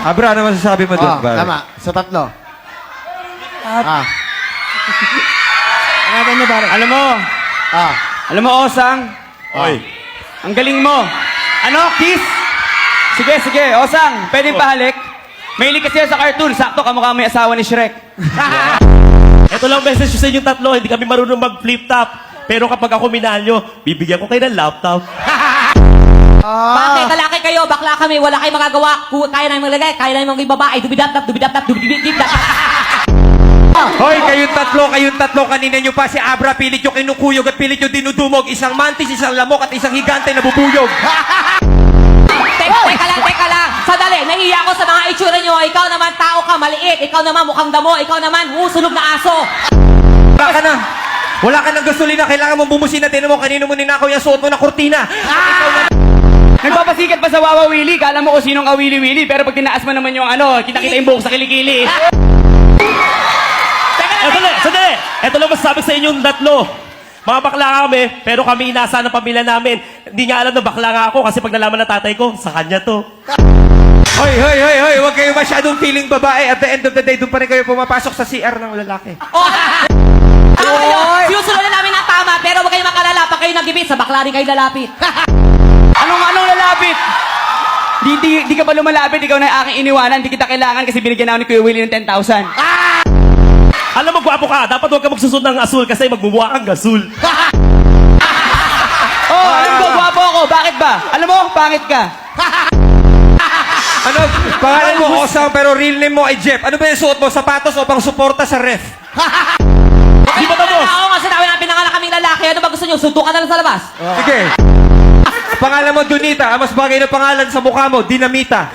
Abra, ano masasabi mo doon, pare? Tama. Sa tatlo. Ano niyo, pare? Alam mo, Osang, Oy. ang galing mo. Ano, kiss? Sige, Osang, pwedeng pahalik? Mahilig kasi sa cartoon, sakto kamukha mo yung asawa ni Shrek. Ito lang message ko sa inyong tatlo, hindi kami marunong mag-flip top. Pero kapag ako minalyo, bibigyan ko kayo ng laptop. Bakit? Lalaki kayo, bakla kami, wala kayong magagawa. Kaya namin maglagay, kaya namin mga babae. Dubidap-tap. Hoy, kayong tatlo, kanina nyo pa si Abra, pilit yung kinukuyog at pilit yung dinudumog. Isang mantis, isang lamok at isang higante na bubuyog. Teka lang. Sadali, nahiya ako sa mga itsura nyo. Ikaw naman tao ka, maliit. Ikaw naman mukhang damo. Ikaw naman sunog na aso. Wala ka ng gasolina, kailangan mong bumusin na. Tinan mo, kanino mo ninakaw yung suot mo na kurtina. Nagpapasikat pa sa Wawa Willy, kala mo kung sinong kawili-wili, pero pag tinaas mo naman yung kita-kita yung buhok sa kilikili. Sandali! Ito lang masasabi sa inyong tatlo. Mga bakla kami, pero kami inasa ng pamilya namin. Hindi niya alam na bakla nga ako kasi pag nalaman ng tatay ko, sa kanya to. Hoy, huwag kayo masyadong feeling babae. At the end of the day, doon pa rin kayo pumapasok sa CR ng lalaki. Sinusunod na namin ang tama, pero huwag kayong makalala. Pag kayo nagibit, sa bakla rin kayo lalapit. Anong lalapit? Di ka ba lumalapit? Ikaw na yung aking iniwanan. Di kita kailangan kasi binigyan ako ni Kuya Willie ng 10,000. Alam mo, gwapo ka. Dapat huwag ka magsusot ng asul kasi magmumuha kang gasul. Alam ko, gwapo ako. Bakit ba? Alam mo, pangit ka. Ano, pangalan mo Osang pero real name mo ay Jeff. Ano ba yung suot mo? Sapatos o pang suporta sa ref? Di ba tapos? Oo nga, sinabi na pinangalan kaming lalaki. Ano ba gusto nyo? Suntukan na lang sa labas. Sige. Pangalan mo Donita. Ang mas bagay na pangalan sa mukha mo, Dinamita.